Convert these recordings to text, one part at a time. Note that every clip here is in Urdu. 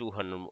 200।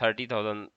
30,000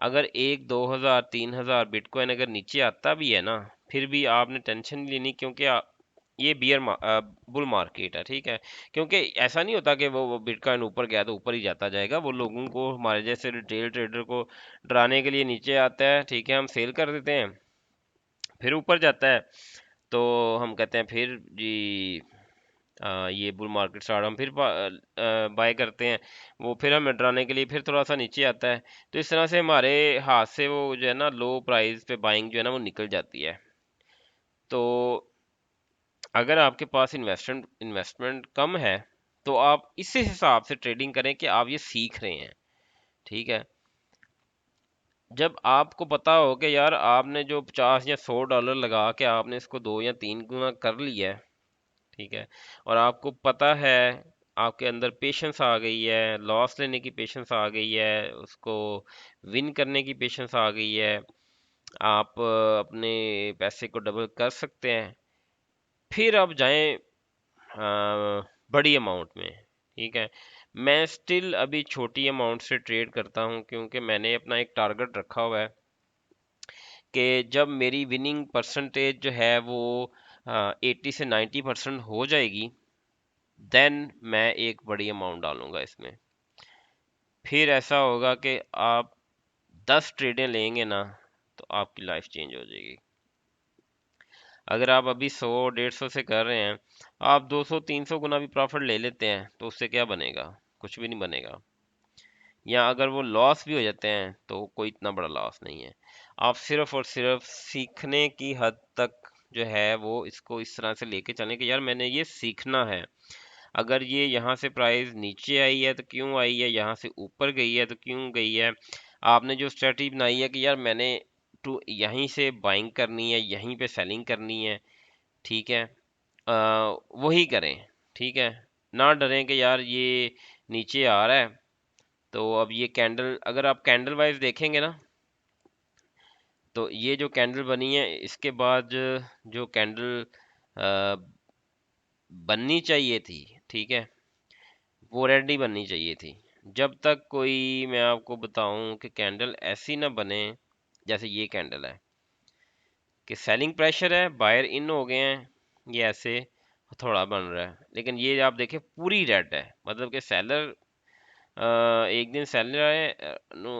اگر 1 2 ہزار 3 ہزار بٹ کوائن اگر نیچے آتا بھی ہے نا، پھر بھی آپ نے ٹینشن نہیں لینی، کیونکہ یہ بل مارکیٹ ہے، ٹھیک ہے؟ کیونکہ ایسا نہیں ہوتا کہ وہ بٹ کوائن اوپر گیا تو اوپر ہی جاتا جائے گا، وہ لوگوں کو، ہمارے جیسے ریٹیل ٹریڈر کو ڈرانے کے لیے نیچے آتا ہے، ٹھیک ہے؟ ہم سیل کر دیتے ہیں، پھر اوپر جاتا ہے تو ہم کہتے ہیں پھر جی یہ بل مارکیٹ اسٹارٹ، ہم پھر بائی کرتے ہیں، وہ پھر ہمیں ڈرانے کے لیے پھر تھوڑا سا نیچے آتا ہے، تو اس طرح سے ہمارے ہاتھ سے وہ جو ہے نا لو پرائز پہ بائنگ جو ہے نا وہ نکل جاتی ہے۔ تو اگر آپ کے پاس انویسٹمنٹ کم ہے تو آپ اسی حساب سے ٹریڈنگ کریں کہ آپ یہ سیکھ رہے ہیں، ٹھیک ہے؟ جب آپ کو پتا ہو کہ یار آپ نے جو 50 یا 100 ڈالر لگا کے آپ نے اس کو 2 یا 3 گنا کر لیا ہے، ٹھیک ہے، اور آپ کو پتا ہے، آپ کے اندر پیشنس آ گئی ہے، لاس لینے کی پیشنس آ گئی ہے، اس کو ون کرنے کی پیشنس آ گئی ہے، آپ اپنے پیسے کو ڈبل کر سکتے ہیں، پھر آپ جائیں بڑی اماؤنٹ میں، ٹھیک ہے؟ میں سٹل ابھی چھوٹی اماؤنٹ سے ٹریڈ کرتا ہوں، کیونکہ میں نے اپنا ایک ٹارگٹ رکھا ہوا ہے کہ جب میری وننگ پرسنٹیج جو ہے وہ 80 سے 90% ہو جائے گی، دین میں ایک بڑی اماؤنٹ ڈالوں گا اس میں، پھر ایسا ہوگا کہ آپ 10 ٹریڈیں لیں گے نا تو آپ کی لائف چینج ہو جائے گی۔ اگر آپ ابھی 100 150 سے کر رہے ہیں، آپ 200 300 گنا بھی پروفٹ لے لیتے ہیں تو اس سے کیا بنے گا؟ کچھ بھی نہیں بنے گا، یا اگر وہ لاس بھی ہو جاتے ہیں تو کوئی اتنا بڑا لاس نہیں ہے۔ آپ صرف اور صرف سیکھنے کی حد تک جو ہے وہ اس کو اس طرح سے لے کے چلیں کہ یار میں نے یہ سیکھنا ہے، اگر یہ یہاں سے پرائز نیچے آئی ہے تو کیوں آئی ہے، یہاں سے اوپر گئی ہے تو کیوں گئی ہے، آپ نے جو اسٹریٹجی بنائی ہے کہ یار میں نے یہیں سے بائنگ کرنی ہے، یہیں پہ سیلنگ کرنی ہے، ٹھیک ہے، وہی کریں، ٹھیک ہے؟ نہ ڈریں کہ یار یہ نیچے آ رہا ہے تو اب یہ کینڈل، اگر آپ کینڈل وائز دیکھیں گے نا تو یہ جو کینڈل بنی ہے اس کے بعد جو کینڈل بننی چاہیے تھی، ٹھیک ہے، وہ ریڈ نہیں بننی چاہیے تھی۔ جب تک کوئی، میں آپ کو بتاؤں کہ کینڈل ایسی نہ بنے جیسے یہ کینڈل ہے کہ سیلنگ پریشر ہے، بائر ان ہو گئے ہیں، یہ ایسے تھوڑا بن رہا ہے، لیکن یہ آپ دیکھیں پوری ریڈ ہے، مطلب کہ سیلر ایک دن سیلر آئے،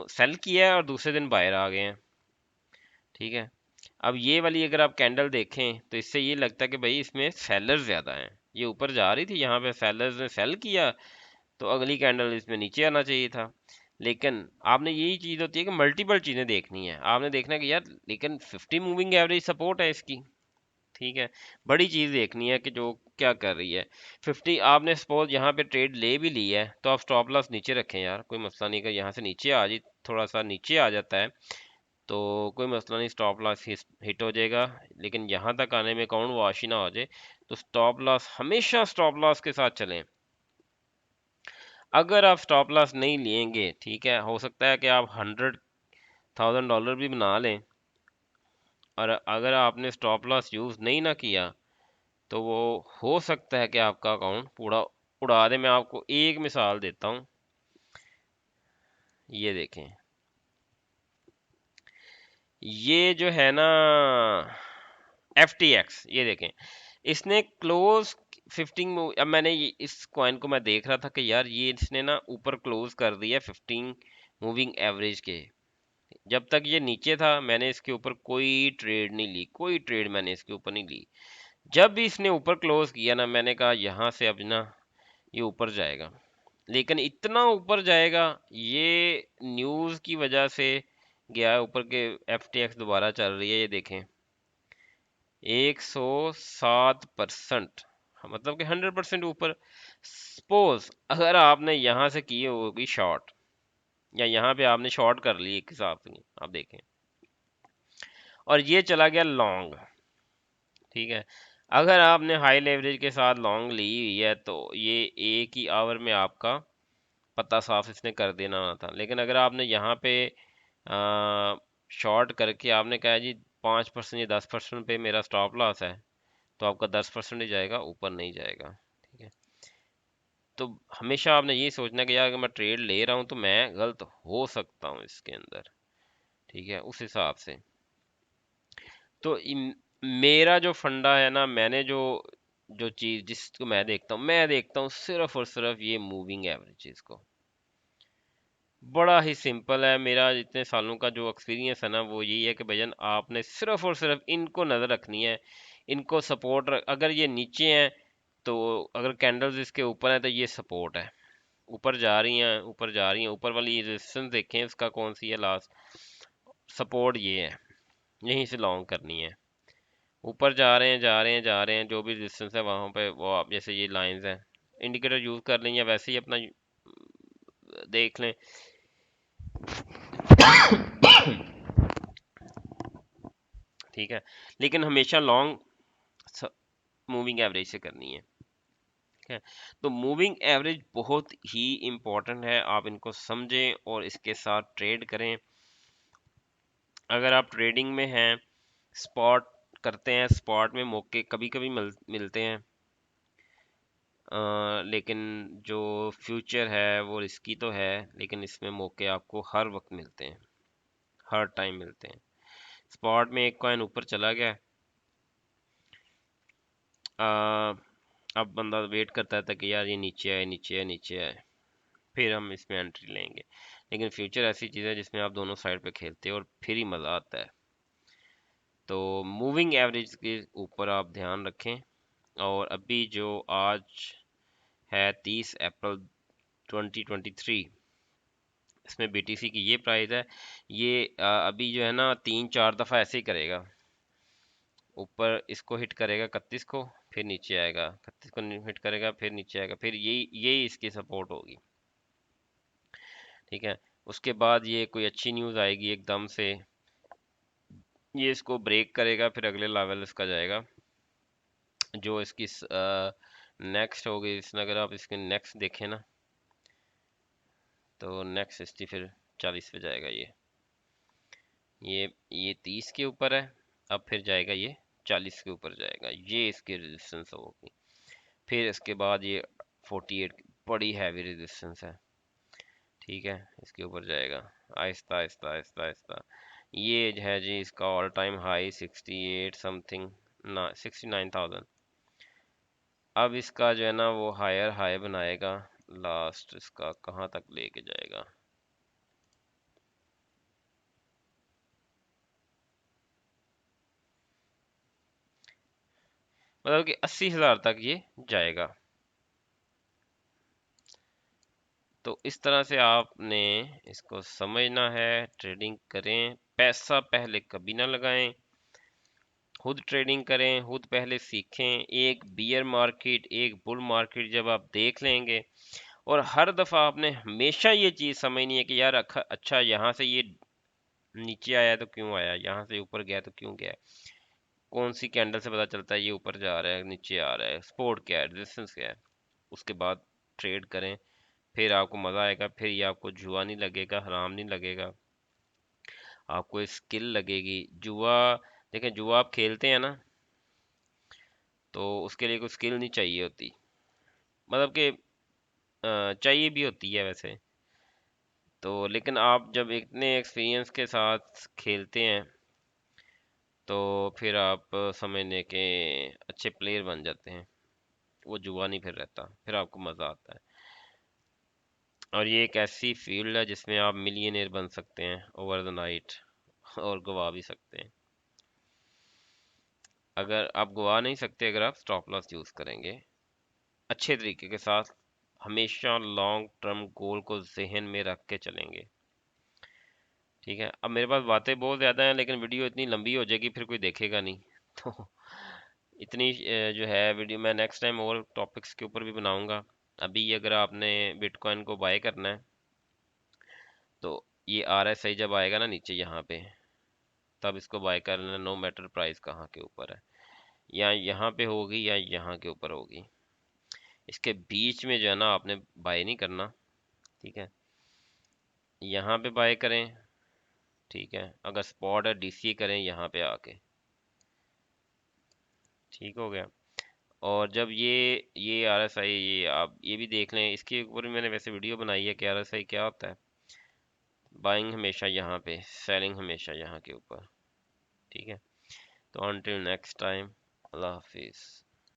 سیل کیا ہے اور دوسرے دن بائر آ گئے ہیں، ٹھیک ہے؟ اب یہ والی اگر آپ کینڈل دیکھیں تو اس سے یہ لگتا ہے کہ بھائی اس میں سیلر زیادہ ہیں، یہ اوپر جا رہی تھی، یہاں پہ سیلرز نے سیل کیا تو اگلی کینڈل اس میں نیچے آنا چاہیے تھا۔ لیکن آپ نے یہی چیز ہوتی ہے کہ ملٹیپل چیزیں دیکھنی ہے، آپ نے دیکھنا ہے کہ یار لیکن 50 موونگ ایوریج سپورٹ ہے اس کی، ٹھیک ہے؟ بڑی چیز دیکھنی ہے کہ جو کیا کر رہی ہے۔ 50 آپ نے سپوز یہاں پہ ٹریڈ لے بھی لی ہے تو آپ سٹاپ لاس نیچے رکھیں یار، کوئی مسئلہ نہیں، کہ یہاں سے نیچے آ جائے، تھوڑا سا نیچے آ جاتا ہے تو کوئی مسئلہ نہیں، سٹاپ لاس ہٹ ہو جائے گا، لیکن یہاں تک آنے میں اکاؤنٹ واش ہی نہ ہو جائے، تو سٹاپ لاس ہمیشہ سٹاپ لاس کے ساتھ چلیں۔ اگر آپ سٹاپ لاس نہیں لیں گے، ٹھیک ہے، ہو سکتا ہے کہ آپ $100,000 بھی بنا لیں، اور اگر آپ نے سٹاپ لاس یوز نہیں نہ کیا تو وہ ہو سکتا ہے کہ آپ کا اکاؤنٹ پورا اڑا دے۔ میں آپ کو ایک مثال دیتا ہوں، یہ دیکھیں، یہ جو ہے نا FTX، یہ دیکھیں، اس نے کلوز 15 اب میں نے اس کوائن کو میں دیکھ رہا تھا کہ یار یہ اس نے نا اوپر کلوز کر دیا 15 موونگ ایوریج کے، جب تک یہ نیچے تھا میں نے اس کے اوپر کوئی ٹریڈ نہیں لی، کوئی ٹریڈ میں نے اس کے اوپر نہیں لی۔ جب بھی اس نے اوپر کلوز کیا نا میں نے کہا یہاں سے اب نا یہ اوپر جائے گا، لیکن اتنا اوپر جائے گا، یہ نیوز کی وجہ سے گیا ہے اوپر کے FTX دوبارہ چل رہی ہے، یہ دیکھیں 107%، مطلب کہ 100% اوپر۔ سپوز اگر آپ نے یہاں سے کی ہوگی شارٹ، یا یہاں پہ آپ نے شارٹ کر لی ایک حساب سے، آپ دیکھیں، اور یہ چلا گیا لانگ، ٹھیک ہے، اگر آپ نے ہائی لیوریج کے ساتھ لانگ لی ہوئی ہے تو یہ ایک ہی آور میں آپ کا پتہ صاف اس نے کر دینا تھا، لیکن اگر آپ نے یہاں پہ شارٹ کر کے آپ نے کہا جی 5% یا 10% پہ میرا سٹاپ لاس ہے، تو آپ کا 10% ہی جائے گا، اوپر نہیں جائے گا، ٹھیک ہے؟ تو ہمیشہ آپ نے یہ سوچنا کہ یار اگر میں ٹریڈ لے رہا ہوں تو میں غلط ہو سکتا ہوں اس کے اندر، ٹھیک ہے، اس حساب سے تو میرا جو فنڈا ہے نا، میں نے جو چیز جس کو میں دیکھتا ہوں صرف اور صرف یہ موونگ ایوریجز کو. بڑا ہی سمپل ہے، میرا اتنے سالوں کا جو ایکسپیرینس ہے نا وہ یہی ہے کہ بھجن آپ نے صرف اور صرف ان کو نظر رکھنی ہے، ان کو سپورٹ اگر یہ نیچے ہیں تو اگر کینڈلز اس کے اوپر ہیں تو یہ سپورٹ ہے، اوپر جا رہی ہیں اوپر جا رہی ہیں، اوپر والی ریزسٹنس دیکھیں اس کا کون سی ہے، لاسٹ سپورٹ یہ ہے، یہیں سے لانگ کرنی ہے. اوپر جا رہے ہیں جا رہے ہیں جا رہے ہیں، جو بھی ریزسٹنس ہے وہاں پہ وہ آپ جیسے یہ لائنز ہیں انڈیکیٹر یوز کر لیں یا ویسے ہی اپنا دیکھ لیں. ٹھیک ہے، لیکن ہمیشہ لانگ موونگ ایوریج سے کرنی ہے. ٹھیک ہے، تو موونگ ایوریج بہت ہی امپورٹنٹ ہے، آپ ان کو سمجھیں اور اس کے ساتھ ٹریڈ کریں. اگر آپ ٹریڈنگ میں ہیں، سپاٹ کرتے ہیں، سپاٹ میں موقع کبھی کبھی ملتے ہیں، لیکن جو فیوچر ہے وہ رسکی تو ہے، لیکن اس میں موقع آپ کو ہر وقت ملتے ہیں، ہر ٹائم ملتے ہیں. سپاٹ میں ایک کوائن اوپر چلا گیا، اب بندہ ویٹ کرتا ہے کہ یار یہ نیچے آئے نیچے آئے نیچے آئے، پھر ہم اس میں انٹری لیں گے. لیکن فیوچر ایسی چیز ہے جس میں آپ دونوں سائڈ پہ کھیلتے ہیں اور پھر ہی مزہ آتا ہے. تو موونگ ایوریج کے اوپر آپ دھیان رکھیں. اور ابھی جو آج ہے 30 اپریل 2023، اس میں بی ٹی سی کی یہ پرائز ہے، یہ ابھی جو ہے نا 3 4 دفعہ ایسے ہی کرے گا، اوپر اس کو ہٹ کرے گا 31 کو، پھر نیچے آئے گا، 31 کو ہٹ کرے گا پھر نیچے آئے گا، پھر یہی اس کی سپورٹ ہوگی. ٹھیک ہے، اس کے بعد یہ کوئی اچھی نیوز آئے گی ایک دم سے، یہ اس کو بریک کرے گا، پھر اگلے لیول اس کا جائے گا. جو اس کی نیکسٹ ہوگی، اس میں اگر آپ اس کے نیکسٹ دیکھیں نا تو نیکسٹ اس کی پھر 40 پہ جائے گا. یہ 30 کے اوپر ہے، اب پھر جائے گا یہ 40 کے اوپر جائے گا، یہ اس کی ریزسٹنس ہوگی. پھر اس کے بعد یہ 48 بڑی ہیوی ریزسٹنس ہے. ٹھیک ہے، اس کے اوپر جائے گا آہستہ آہستہ آہستہ آہستہ. یہ جو ہے جی اس کا all time high 68 some thing 69,000. اب اس کا جو ہے نا وہ ہائر ہائی بنائے گا، لاسٹ اس کا کہاں تک لے کے جائے گا، مطلب کہ 80,000 تک یہ جائے گا. تو اس طرح سے آپ نے اس کو سمجھنا ہے، ٹریڈنگ کریں، پیسہ پہلے کبھی نہ لگائیں، خود ٹریڈنگ کریں، خود پہلے سیکھیں. ایک بیئر مارکیٹ ایک بل مارکیٹ جب آپ دیکھ لیں گے، اور ہر دفعہ آپ نے ہمیشہ یہ چیز سمجھنی ہے کہ یار اچھا یہاں سے یہ نیچے آیا تو کیوں آیا، یہاں سے اوپر گیا تو کیوں گیا، کون سی کینڈل سے پتا چلتا ہے یہ اوپر جا رہا ہے نیچے آ رہا ہے، سپورٹ کیا ہے، ریزسٹنس کیا ہے. اس کے بعد ٹریڈ کریں، پھر آپ کو مزہ آئے گا، پھر یہ آپ کو جوا نہیں لگے گا، حرام نہیں لگے گا، آپ کو اسکل لگے گی. جوا دیکھیں، جوا آپ کھیلتے ہیں نا تو اس کے لیے کوئی اسکل نہیں چاہیے ہوتی، مطلب کہ چاہیے بھی ہوتی ہے ویسے تو، لیکن آپ جب اتنے ایکسپیرینس کے ساتھ کھیلتے ہیں تو پھر آپ سمجھنے کے اچھے پلیئر بن جاتے ہیں، وہ جوا نہیں پھر رہتا، پھر آپ کو مزہ آتا ہے. اور یہ ایک ایسی فیلڈ ہے جس میں آپ ملینئر بن سکتے ہیں اوور دا نائٹ، اور گوا بھی سکتے ہیں. اگر آپ گوا نہیں سکتے، اگر آپ سٹاپ لاس یوز کریں گے اچھے طریقے کے ساتھ، ہمیشہ لانگ ٹرم گول کو ذہن میں رکھ کے چلیں گے. ٹھیک ہے، اب میرے پاس باتیں بہت زیادہ ہیں لیکن ویڈیو اتنی لمبی ہو جائے گی پھر کوئی دیکھے گا نہیں تو اتنی جو ہے ویڈیو میں نیکسٹ ٹائم اور ٹاپکس کے اوپر بھی بناؤں گا. ابھی اگر آپ نے بٹ کوائن کو بائی کرنا ہے تو یہ آر ایس آئی جب آئے گا نا نیچے یہاں پہ، تب اس کو بائی کرنا، نو میٹر پرائز کہاں کے اوپر ہے، یا یہاں پہ ہوگی یا یہاں کے اوپر ہوگی، اس کے بیچ میں جو ہے نا آپ نے بائی نہیں کرنا. ٹھیک ہے، یہاں پہ بائی کریں. ٹھیک ہے، اگر سپورٹ ہے ڈی سی کریں یہاں پہ آ کے. ٹھیک ہو گیا. اور جب یہ آر ایس آئی، یہ آپ یہ بھی دیکھ لیں، اس کے اوپر بھی میں نے ویسے ویڈیو بنائی ہے کہ آر ایس آئی کیا ہوتا ہے. بائنگ ہمیشہ یہاں پہ، سیلنگ ہمیشہ یہاں کے اوپر. ٹھیک ہے، تو until next time، اللہ حافظ.